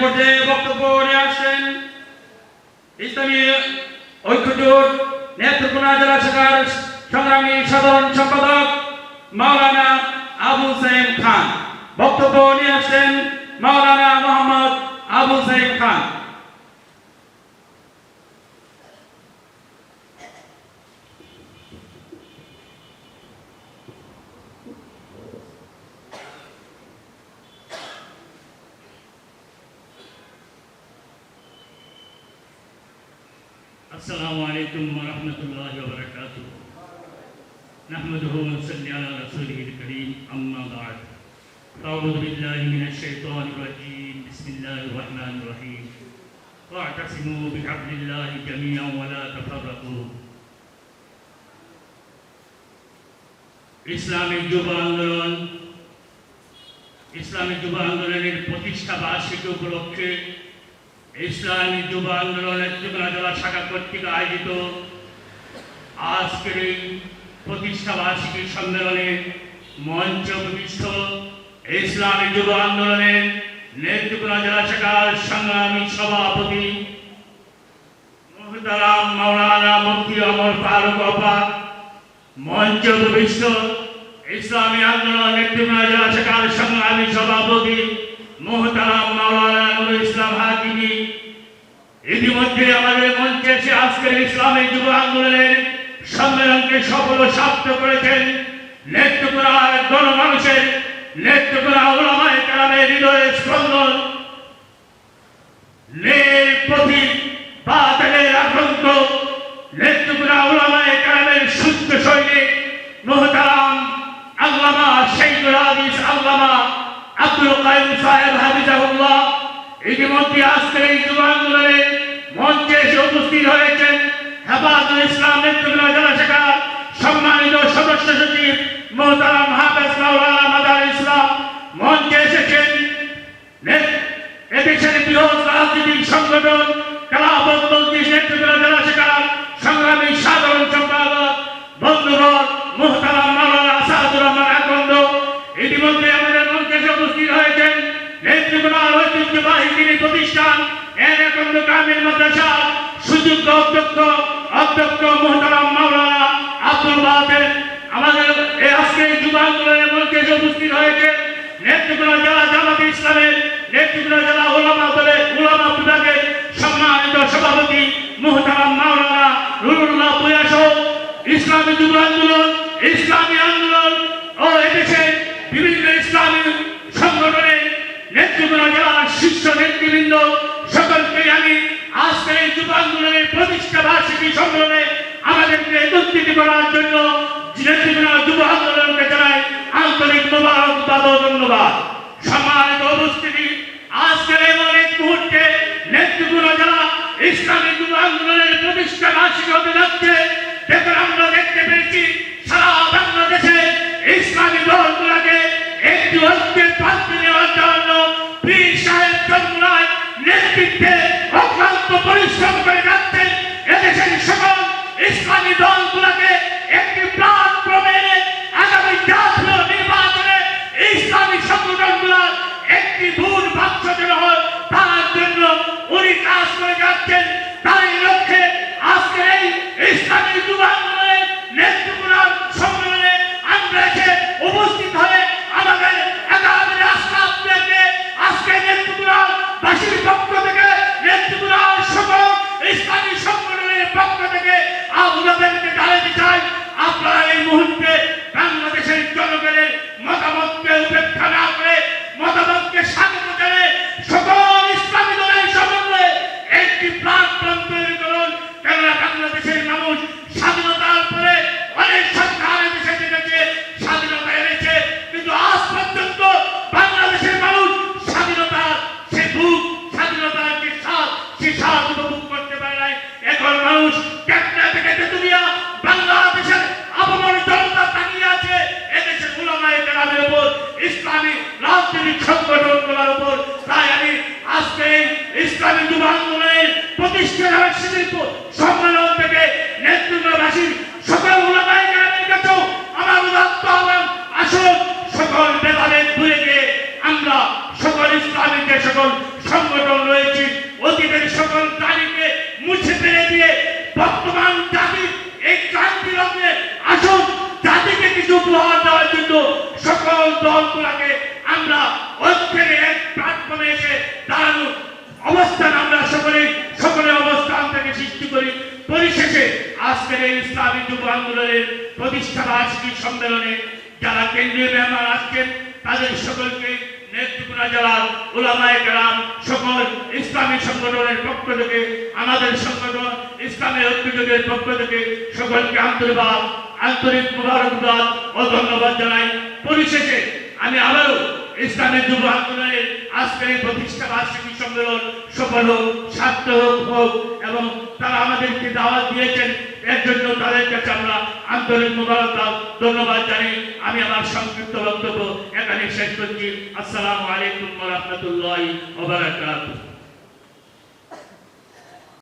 পর্যায়ে বক্তব্য নিয়ে আসছেন ইসলামী ঐক্যজোট নেত্রকোনা জেলা শাখার সংগ্রামী সাধারণ সম্পাদক মাওলানা আবু সাইম খান। বক্তব্য নিয়ে আসছেন মাওলানা মোহাম্মদ আবু সাইম খান। السلام عليكم ورحمة الله وبركاته نحمده ونصلي على رسوله الكريم أما بعد أعوذ بالله من الشيطان الرجيم بسم الله الرحمن الرحيم واعتصموا بحبل الله جميعا ولا تفرقوا ইসলামিক যুব আন্দোলনের প্রতিষ্ঠা বার্ষিকী উপলক্ষে ইসলামী যুব আন্দোলন নেত্রকোনা জেলা শাখা কর্তৃক আয়োজিত আজকের এই প্রতিষ্ঠা বার্ষিকী সম্মেলনে মঞ্চ উপবিষ্ট ইসলামী যুব আন্দোলনের নেত্রকোনা জেলা শাখার সংগ্রামী সভাপতি মুহতারাম মাওলানা মুফতি ওমর ফারুক আপা, মঞ্চ উপবিষ্ট ইসলামী আন্দোলন নেত্রকোনা জেলা শাখার সংগ্রামী সভাপতি মুহতারাম মাওলানা নুরুল ইসলাম হাকিমি, ইতিমধ্যে আমাদের মঞ্চে এসে আজকের ইসলামী যুব আন্দোলনের সম্মেলনকে সফল ও সার্থক করেছেন নেত্রকোনার গণমানুষের, নেত্রকোনা উলামায়ে কেরামের হৃদয়ের স্পন্দন, ন্যায়ের প্রতীক বাতিলের আতঙ্ক, নেত্রকোনা উলামায়ে কেরামের শুদ্ধ সৈনিক মুহতারাম আল্লামা শাইখুল হাদিস আল্লামা আব্দুল কাইয়ুম সাহেব হাফিজাহুল্লাহ ইতিমধ্যে আজকের এই যুব আন্দোলনে মঞ্চে এসে উপস্থিত হয়েছেন হেফাজতুল ইসলাম নেত্রকোনা জেলা শাখার সম্মানিত সদস্য সচিব মুহতারাম হাফেজ মাওলানা মাদার ইসলাম, মঞ্চে এসেছেন এদেশের বৃহৎ রাজনৈতিক সংগঠন খেলাফত মজলিস নেত্রকোনা জেলা শাখার সংগ্রামী সাধারণ সম্পাদক বন্ধুগণ মুহতারাম মাওলানা আসাদুর রহমান আকন্দ, ইতিমধ্যে আমাদের মঞ্চে এসে উপস্থিত হয়েছেন নেত্রকোনার ঐতিহ্যবাহী দিনী প্রতিষ্ঠান আকন্দ কামিল মাদ্রাসা সুযোগ্য অধ্যক্ষ মুহতারাম মাওলানা আব্দুল বাতেন। আমাদের আজকে যুব আন্দোলনের মঞ্চে এসে উপস্থিত হয়েছে নেত্রকোনা জেলা জামাতে ইসলামের নেত্রকোনা জেলা উলামা বিভাগের সম্মানিত সভাপতি মুহতারাম মাওলানা নুরুল্লাহ ভূঁইয়া সহ ইসলামী যুব আন্দোলন, ইসলামী আন্দোলন ও এদেশের বিভিন্ন ইসলামী সংগঠনের নেত্রকোনা জেলার শীর্ষ নেতৃবৃন্দ সকলকে আমি আজকের এই যুব আন্দোলনের প্রতিষ্ঠা বার্ষিকী সম্মেলনে আমাদেরকে একত্রিত করার জন্য নেত্রকোনা যুব আন্দোলনকে জানাই আন্তরিক মোবারকবাদ ও ধন্যবাদ। সম্মানিত উপস্থিতি, আজকের এমন এক মুহূর্তে নেত্রকোনা জেলা ইসলামী যুব আন্দোলনের প্রতিষ্ঠা বার্ষিকী হতে যাচ্ছে। দেখুন, আমরা দেখতে পেয়েছি সারা বাংলাদেশে ইসলামী দলগুলোকে একটি ঐক্যের প্রান্তে নেওয়ার জন্য পীর সাহেব চন্দ্রায় নেতৃত্বে অক্লান্ত পরিশ্রম করে যাচ্ছেন। এদেশের সকল ইসলামী দলগুলোকে একটি প্ল্যাটফর্মে আগামী জাতীয় নির্বাচনে ইসলামী সংগঠনগুলোর একটি ভোট বাক্স যেন হয় তার জন্য উনি কাজ করে যাচ্ছেন। তাই লক্ষ্যে আজকে এই ইসলামী যুব আন্দোলনের নেতৃত্বের সম্মেলনে আমরা এসে উপস্থিত হয়ে আমাদের আগামী রাষ্ট্রকে আজকে নেতৃত্ববাসীর পক্ষ থেকে নেতৃত্বের সকল ইসলামী সংগঠনের পক্ষ থেকে আপনাদেরকে জানাতে চাই, আপনারা এই মুহূর্তে বাংলাদেশের জনগণের মতামতকে উপেক্ষা না করে মতামতকে স্বাগত জানিয়ে সকল ইসলামী দলের সমন্বয়ে একটি প্ল্যাটফর্ম তৈরি করুন। কেননা বাংলাদেশের মানুষ স্বাধীনতার পরে অনেক সরকার দেশে থেকেছে, স্বাধীনতা এনেছে, কিন্তু আজ পর্যন্ত বাংলাদেশের মানুষ স্বাধীনতার সে ভোগ, স্বাধীনতার যে স্বাদ, সে স্বাদ উপভোগ করতে পারে নাই। এখন মানুষ ক্যাপটা থেকে তেতুলিয়া বাংলাদেশের আপামর জনতা তাকিয়ে আছে এদেশের উলামায়ে কেরামের উপর, ইসলামী রাজনৈতিক সংগঠনগুলোর উপর। তাই আমি আজকে ইসলামী যুব আন্দোলনের প্রতিষ্ঠা বার্ষিকী সম্মেলন থেকে নেতৃত্ববাসীর সকল উলামায়ে কেরামের কাছেও আমার উদাত্ত আহ্বান, আসুন সকল ভেদাভেদ ভুলে গিয়ে আমরা সকল ইসলামী যে সকল সংগঠন যুব আন্দোলনের প্রতিষ্ঠা বার্ষিকী সম্মেলনে যারা কেন্দ্রীয় মেহমান আসছেন তাদের সকলকে নেত্রকোনা জেলার উলামায়ে কেরাম সকল ইসলামী সংগঠনের পক্ষ থেকে আমাদের সংগঠন ইসলামী ঐক্যজোটের পক্ষ থেকে সকলকে আন্তরিক মোবারকবাদ ও ধন্যবাদ জানাই। পরিশেষে আমি আবারও ইসলামী যুব আন্দোলনের আজকের এই প্রতিষ্ঠা বার্ষিকী সম্মেলন সফল হোক, সার্থক হোক এবং তারা আমাদেরকে দাওয়াত দিয়েছেন এর জন্য তাদের কাছে আমরা আন্তরিক মোবারকবাদ ধন্যবাদ জানাই। আমি আমার সংক্ষিপ্ত বক্তব্য এখানে শেষ করছি। আসসালামু আলাইকুম ওয়া রাহমাতুল্লাহি ওয়া বারাকাতুহু।